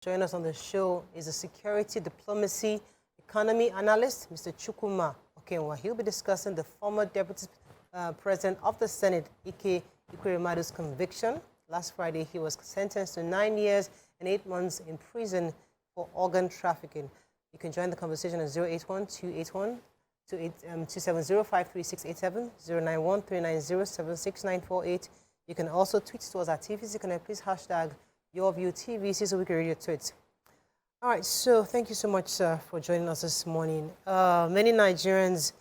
Joining us on the show is a security, diplomacy, economy analyst, Mr. Chukwuma Okenwa. He'll be discussing the former Deputy President of the Senate, Ekwerimadu's conviction. Last Friday, he was sentenced to 9 years and 8 months in prison for organ trafficking. You can join the conversation at 081-281-270-53687, 091-390-76948. You can also tweet to us at TVC Connect. Please hashtag YourViewTVC so we can read your tweets. All right, so thank you so much, sir, for joining us this morning. Many Nigerians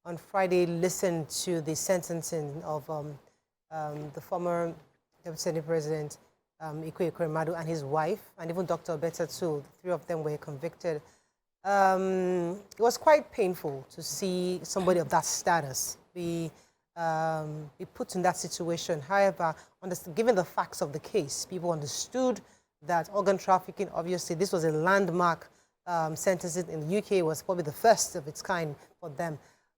on Friday listened to the sentencing of the former Deputy Senate President, Ekweremadu, and his wife, and even Dr. Betta too. The three of them were convicted. It was quite painful to see somebody of that status be put in that situation. However, given the facts of the case, people understood that organ trafficking, obviously, this was a landmark sentence in the UK, was probably the first of its kind for them.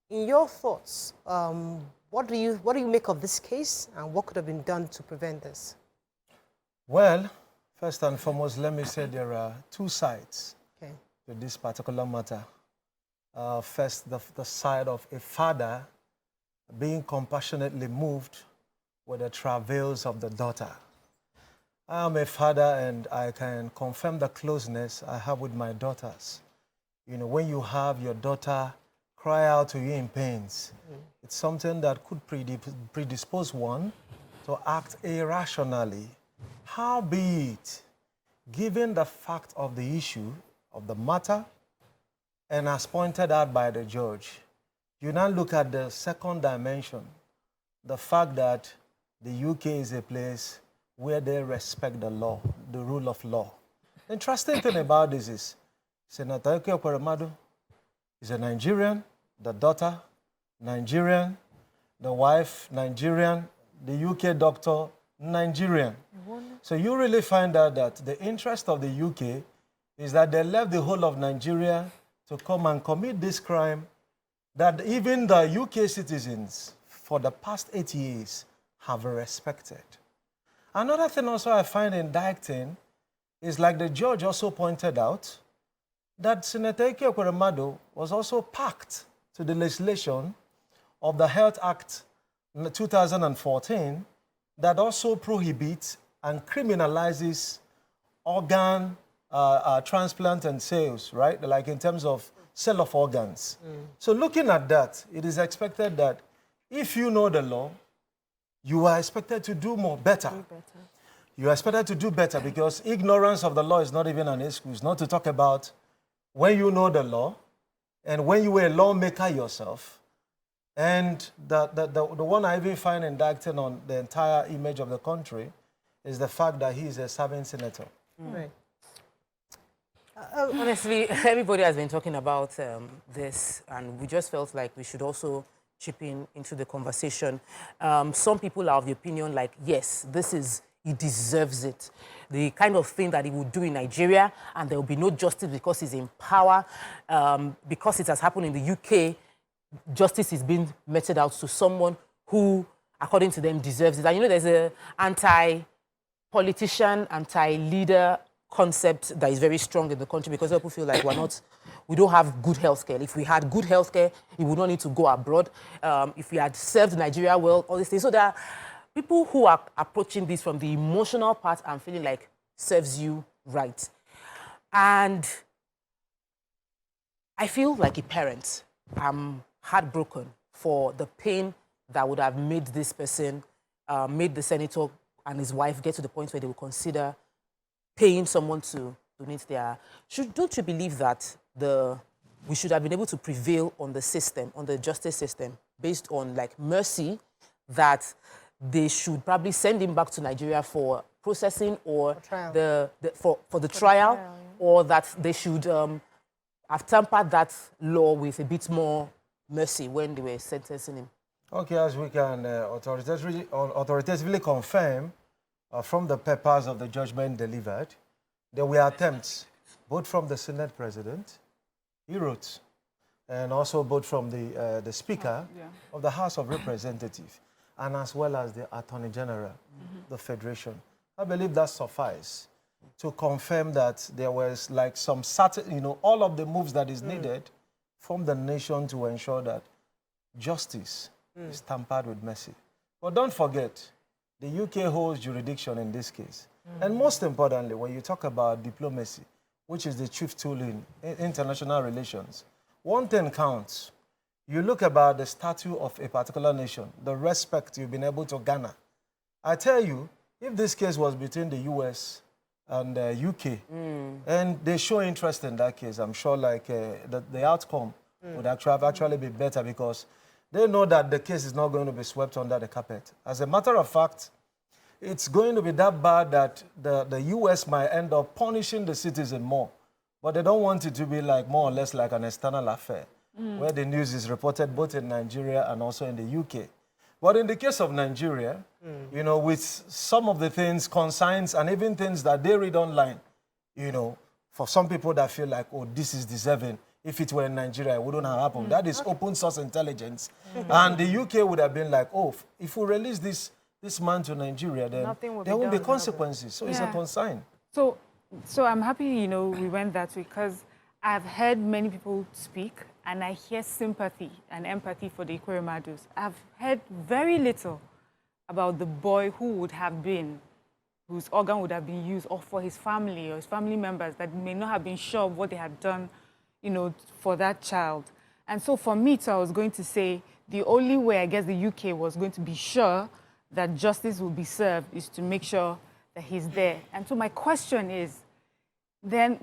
In your thoughts, what do you make of this case, and what could have been done to prevent this? Well, first and foremost, let me say there are two sides to this particular matter. First, the side of a father being compassionately moved with the travails of the daughter. I am a father, and I can confirm the closeness I have with my daughters. You know, when you have your daughter cry out to you in pains, it's something that could predispose one to act irrationally. Howbeit, given the fact of the issue, of the matter, and as pointed out by the judge, you now look at the second dimension, the fact that the UK is a place where they respect the law, the rule of law. The interesting thing about this is Senator Ekweremadu is a Nigerian, the daughter, Nigerian, the wife, Nigerian, the UK doctor, Nigerian. So you really find out that the interest of the UK is that they left the whole of Nigeria to come and commit this crime that even the UK citizens for the past 8 years have respected. Another thing also I find indicting is, like the judge also pointed out, that Senator Ekweremadu was also packed to the legislation of the Health Act 2014 that also prohibits and criminalizes organ transplant and sales, right? Like in terms of sale of organs. So looking at that, it is expected that if you know the law, you are expected to do better. You are expected to do better, because ignorance of the law is not even an excuse, not to talk about when you know the law and when you were a lawmaker yourself. And the one I even find indicting on the entire image of the country is the fact that he is a serving senator. Right. Honestly, everybody has been talking about this, and we just felt like we should also chip into the conversation. Some people are of the opinion like, yes, he deserves it. The kind of thing that he would do in Nigeria, and there will be no justice because he's in power. Because it has happened in the UK, justice is being meted out to someone who, according to them, deserves it. And you know, there's an anti-politician, anti-leader concept that is very strong in the country, because people feel like we don't have good healthcare. If we had good healthcare, we would not need to go abroad. If we had served Nigeria well, all these things. So there are people who are approaching this from the emotional part and feeling like serves you right. And I feel like a parent, I'm heartbroken for the pain that would have made this person, made the senator and his wife get to the point where they will consider paying someone to donate their... Don't you believe that we should have been able to prevail on the system, on the justice system, based on like mercy, that they should probably send him back to Nigeria for processing or for the trial, or that they should have tempered that law with a bit more mercy when they were sentencing him? Okay, as we can authoritatively confirm from the papers of the judgment delivered, there were attempts, both from the Senate President, he wrote, and also both from the Speaker of the House of Representatives, and as well as the Attorney General, the Federation. I believe that suffices. to confirm that there was like some certain, you know, all of the moves that is needed from the nation to ensure that justice is tampered with mercy. But don't forget, the UK holds jurisdiction in this case. And most importantly, when you talk about diplomacy, which is the chief tool in international relations, one thing counts. You look about the status of a particular nation, the respect you've been able to garner. I tell you, if this case was between the US and the UK, and they show interest in that case, I'm sure like the outcome would actually be better because they know that the case is not going to be swept under the carpet. As a matter of fact, it's going to be that bad that the US might end up punishing the citizen more. But they don't want it to be like more or less like an external affair, where the news is reported both in Nigeria and also in the UK. But in the case of Nigeria, you know, with some of the things, consigns, and even things that they read online, you know, for some people that feel like, oh, this is deserving. If it were in Nigeria, it wouldn't have happened. That is open source intelligence. And the UK would have been like, oh, if we release this man to Nigeria, then there won't be consequences. So it's a consign. So I'm happy, you know, we went that way because I've heard many people speak and I hear sympathy and empathy for the Ekweremadus. I've heard very little about the boy who would have been, whose organ would have been used, or for his family or his family members that may not have been sure of what they had done, you know, for that child. And so for me, I was going to say the only way I guess the UK was going to be sure that justice will be served is to make sure that he's there. And so my question is, then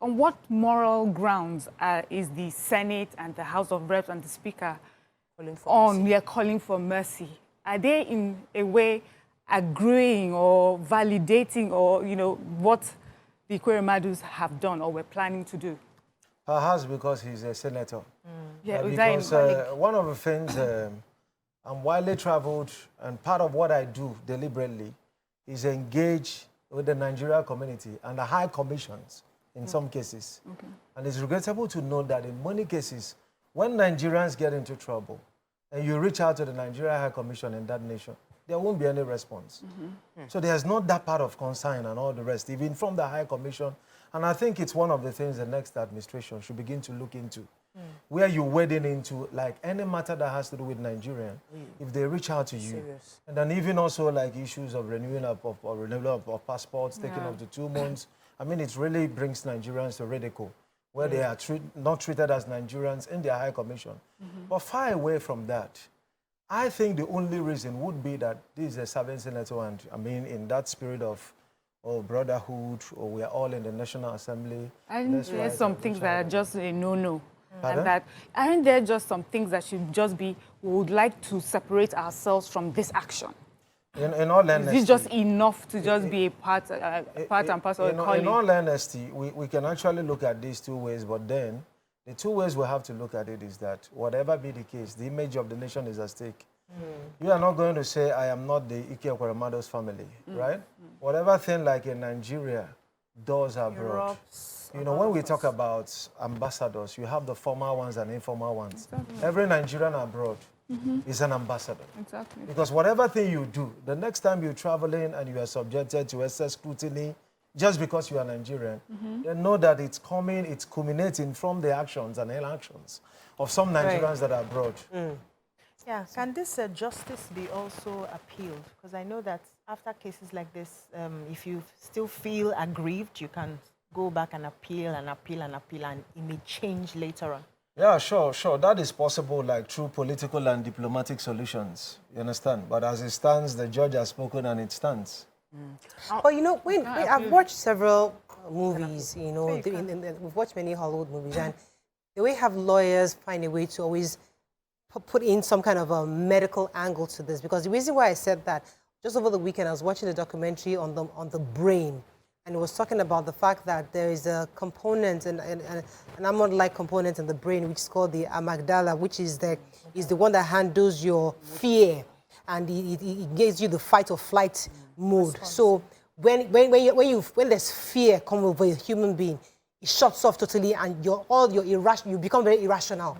on what moral grounds is the Senate and the House of Reps and the Speaker calling for mercy? Are they in a way agreeing or validating or, you know, what the Ekweremadus have done or were planning to do? Perhaps because he's a senator. Yeah, because one of the things, I'm widely traveled, and part of what I do deliberately is engage with the Nigerian community and the high commissions in some cases. And it's regrettable to know that in many cases, when Nigerians get into trouble and you reach out to the Nigerian High Commission in that nation, there won't be any response. So there's not that part of concern and all the rest, even from the High Commission. And I think it's one of the things the next administration should begin to look into, where you're wading into like any matter that has to do with Nigeria, if they reach out to you. And then even also like issues of renewal of passports, taking up to 2 months. I mean, it really brings Nigerians to ridicule, where they are not treated as Nigerians in their High Commission. But far away from that, I think the only reason would be that this is a serving senator, and I mean, in that spirit of brotherhood, or we are all in the National Assembly. And there's some things that are just a no-no. And that aren't there just some things that should just be, we would like to separate ourselves from this action? In all honesty, is it just enough to just be a part and parcel of a colleague? In all honesty, we can actually look at these two ways, but then the two ways we have to look at it is that whatever be the case, the image of the nation is at stake. You are not going to say, I am not the Ekwerimadu's family, right? Whatever thing like in Nigeria does abroad. You know, when we talk about ambassadors, you have the formal ones and informal ones. Every Nigerian abroad is an ambassador. Because whatever thing you do, the next time you travel in and you are subjected to excess scrutiny, just because you are Nigerian, then know that it's coming, it's culminating from the actions and inactions of some Nigerians that are abroad. Yeah, can this justice be also appealed? Because I know that after cases like this, if you still feel aggrieved, you can go back and appeal and appeal and appeal, and it may change later on. Yeah, sure. That is possible, like through political and diplomatic solutions. You understand? But as it stands, the judge has spoken and it stands. But you know, I've watched several movies, you know, we've watched many Hollywood movies, and they will have lawyers find a way to always put in some kind of a medical angle to this. Because the reason why I said that, just over the weekend, I was watching a documentary on the brain, and it was talking about the fact that there is a component, an amyloid-like component in the brain, which is called the amygdala, which is the one that handles your fear, and it gives you the fight or flight mode. So when there's fear come over a human being, it shuts off totally, and you become very irrational.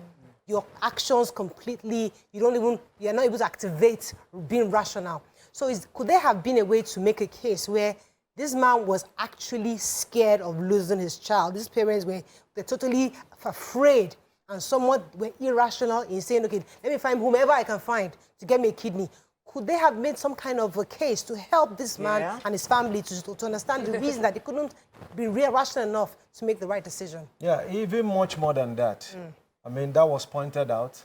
Your actions completely, you're not able to activate being rational. So could there have been a way to make a case where this man was actually scared of losing his child. His parents they're totally afraid and somewhat were irrational in saying, okay, let me find whomever I can find to get me a kidney. Could they have made some kind of a case to help this man and his family to understand the reason that they couldn't be rational enough to make the right decision? Yeah, even much more than that. I mean, that was pointed out.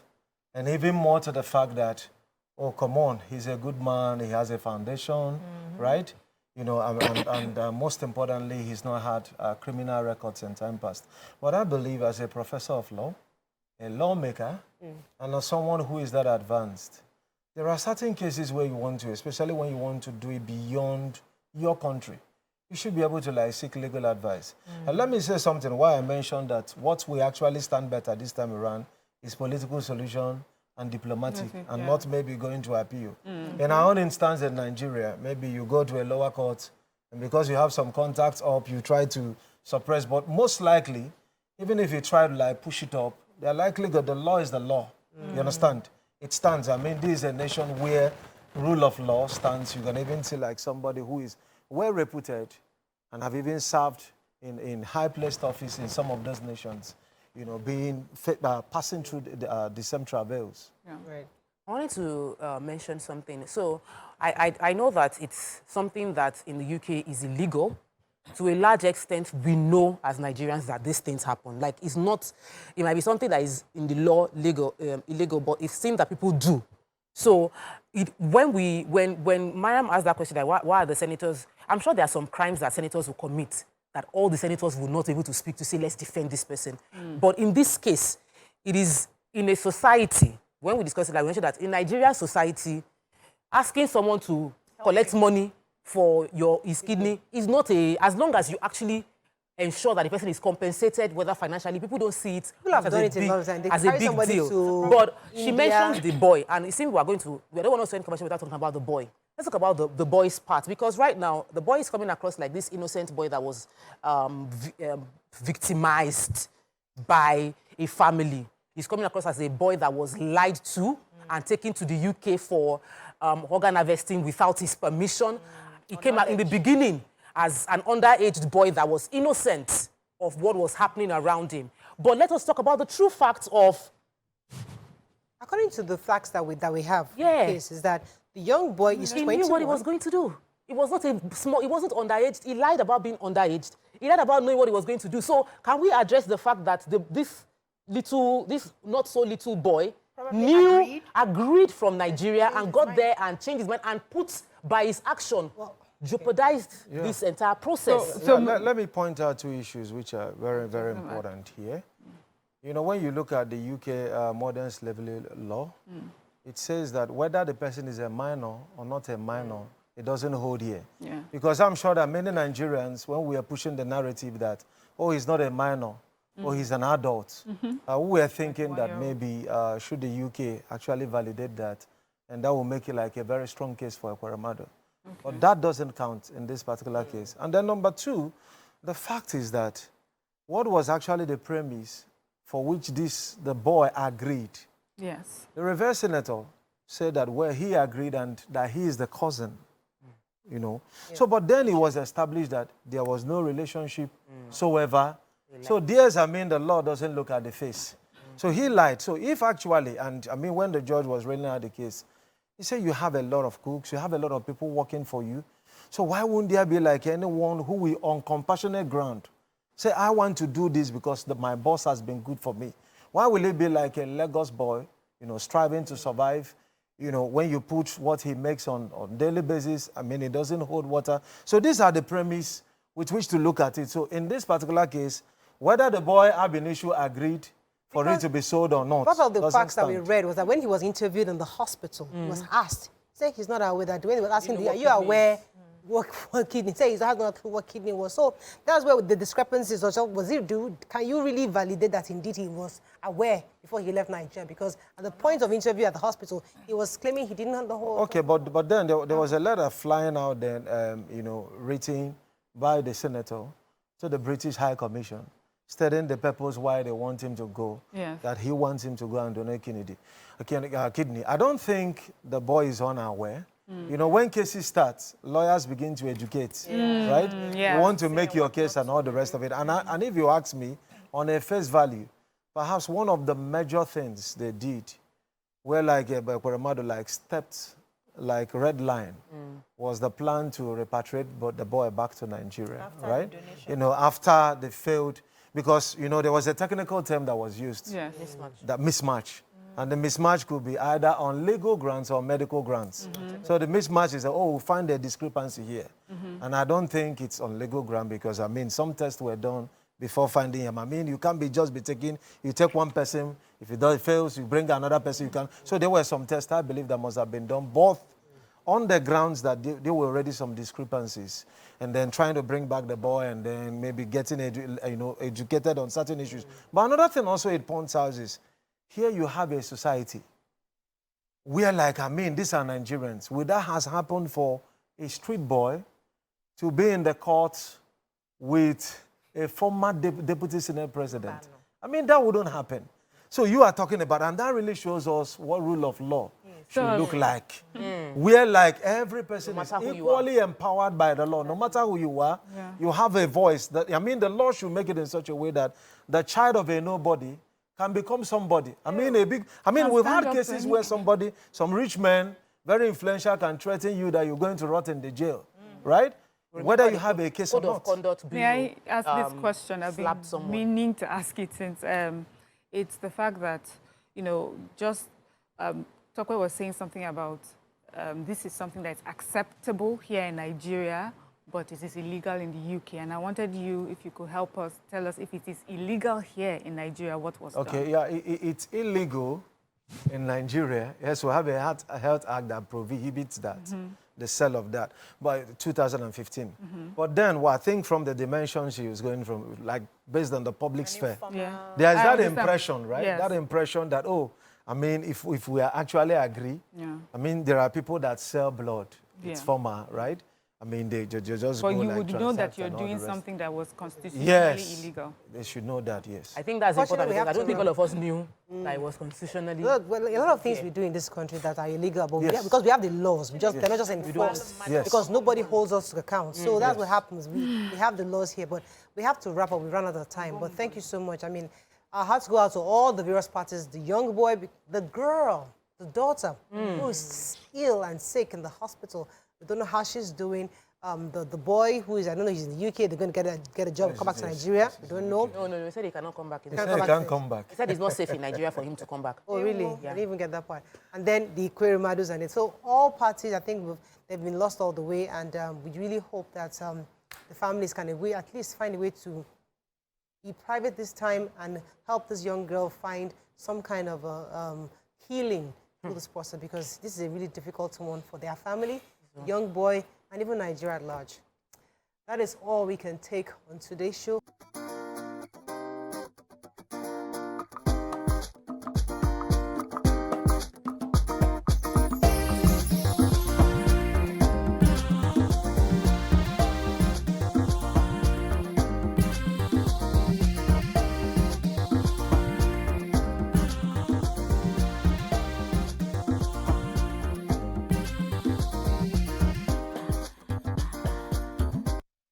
And even more to the fact that, oh, come on, he's a good man, he has a foundation, right? You know, and most importantly, he's not had criminal records in time past. But I believe as a professor of law, a lawmaker, and as someone who is that advanced, there are certain cases where you want to, especially when you want to do it beyond your country, you should be able to like seek legal advice. And let me say something, why I mentioned that what we actually stand better this time around is political solution and diplomatic, and not maybe going to appeal. In our own instance in Nigeria, maybe you go to a lower court, and because you have some contacts up, you try to suppress, but most likely, even if you try to like push it up, they're likely that the law is the law. You understand? It stands. I mean, this is a nation where rule of law stands. You can even see like somebody who is well reputed and have even served in high-placed office in some of those nations, you know, passing through the same travails. Yeah. Right. I wanted to mention something. So I know that it's something that in the UK is illegal. To a large extent, we know as Nigerians that these things happen. Like, it's not, it might be something that is in the law illegal, but it's things that people do. So when Mariam asked that question, like, why are the senators, I'm sure there are some crimes that senators will commit that all the senators will not be able to speak to say, let's defend this person. But in this case, it is in a society, when we discuss it, like we mentioned that in Nigerian society, asking someone to collect money for his kidney is not as long as you actually ensure that the person is compensated, whether financially, people don't see it as a big deal. But she mentioned the boy, and it seems we don't want to spend commercial without talking about the boy. Let's talk about the boy's part, because right now, the boy is coming across like this innocent boy that was victimized by a family. He's coming across as a boy that was lied to and taken to the UK for organ harvesting without his permission. He came out in the beginning as an underage boy that was innocent of what was happening around him. But let us talk about the true facts of... According to the facts that we have, case is that the young boy is 21. He knew what he was going to do. It was not he wasn't underage. He lied about being underaged. He lied about knowing what he was going to do. So can we address the fact that this not so little boy agreed from Nigeria and got there and changed his mind and put by his action, jeopardized this entire process. So let me point out two issues which are very, very important here. You know, when you look at the UK modern slavery law, it says that whether the person is a minor or not a minor, it doesn't hold here. Yeah. Because I'm sure that many Nigerians, when we are pushing the narrative that, oh, he's not a minor, or he's an adult, we were thinking that maybe should the UK actually validate that, and that will make it like a very strong case for Ekweremadu. But that doesn't count in this particular case. And then number two, the fact is that what was actually the premise for which the boy agreed? Yes. The reverse senator said that he agreed and that he is the cousin, you know. Yeah. So, but then it was established that there was no relationship whatsoever. So there's, I mean, the law doesn't look at the face. So he lied. So if actually, and I mean, when the judge was rolling out the case, he said you have a lot of cooks, you have a lot of people working for you. So why wouldn't there be like anyone who will, on compassionate ground, say, I want to do this because my boss has been good for me? Why will it be like a Lagos boy, you know, striving to survive? You know, when you put what he makes on daily basis, I mean, it doesn't hold water. So these are the premise with which to look at it. So in this particular case, whether the boy ab initio agreed for it to be sold or not. Part of the facts that we read was that when he was interviewed in the hospital, he was asked, say he's not aware that when he was asking, are you aware what kidney? Say he's not aware what kidney was. So that's where the discrepancies also can you really validate that indeed he was aware before he left Nigeria? Because at the point of interview at the hospital, he was claiming he didn't know the whole... Okay, but then there was a letter flying out then, you know, written by the senator to the British High Commission, stating the purpose why they want him to go, that he wants him to go and donate kidney. I don't think the boy is unaware. You know, when cases start, lawyers begin to educate, right? yeah. You want to make your case and all the rest of it. And if you ask me, on a face value, perhaps one of the major things they did where like Ekweremadu like stepped like red line was the plan to repatriate the boy back to Nigeria, After right? the donation. You know, after they failed, because, you know, there was a technical term that was used. Yes. That mismatch. And the mismatch could be either on legal grounds or medical grounds. So the mismatch is, oh, we'll find a discrepancy here. And I don't think it's on legal ground because, I mean, some tests were done before finding him. I mean, you can't just be taking, you take one person, if it fails, you bring another person, you can. So there were some tests, I believe, that must have been done, both on the grounds that there were already some discrepancies, and then trying to bring back the boy and then maybe getting educated on certain issues. But another thing also it points out is, here you have a society where, like, I mean, these are Nigerians. Where that has happened for a street boy to be in the court with a former deputy Senate president. I mean, that wouldn't happen. So you are talking about, and that really shows us what rule of law should look like. Where, like, every person is equally empowered by the law. No matter who you are, you have a voice. That, I mean, the law should make it in such a way that the child of a nobody can become somebody. I mean, we've had cases where somebody, some rich man, very influential, can threaten you that you're going to rot in the jail, right? Whether you have a case or not. May I ask this question? I've been meaning to ask it since it's the fact that, you know, just Tokwe was saying something about this is something that's acceptable here in Nigeria, but it is illegal in the UK. And I wanted you, if you could help us, tell us if it is illegal here in Nigeria, what was done? Okay, yeah, it's illegal in Nigeria. Yes, we have a health act that prohibits that, the sale of that, by 2015. But then, well, I think from the dimension she was going from, like, based on the public sphere, there's that impression, right? Yes. That impression that, oh, I mean, if we actually agree, I mean, there are people that sell blood. It's former, right? I mean, they just but go you like would know that you're and all doing the rest. something that was constitutionally illegal. They should know that, yes. I think that's important because I don't think all of us knew that it was constitutionally. Look, well, a lot of things we do in this country that are illegal, but because we have the laws, they're not just enforced. Because nobody holds us to account. So that's what happens. We have the laws here, but we have to wrap up. We run out of time. But thank you so much. I mean, our hearts go out to all the various parties, the young boy, the girl, the daughter, who is ill and sick in the hospital. We don't know how she's doing. The boy who is, I don't know, he's in the UK, they're going to get a job, come back to Nigeria. We don't know. No, he said he cannot come back. He said he can't come back. He said it's not safe in Nigeria for him to come back. Oh, really? I didn't even get that part. And then the Ekweremadus and it. So all parties, I think they've been lost all the way, and we really hope that the families can at least find a way to be private this time and help this young girl find some kind of healing through this process, because this is a really difficult one for their family, the young boy, and even Nigeria at large. That is all we can take on today's show.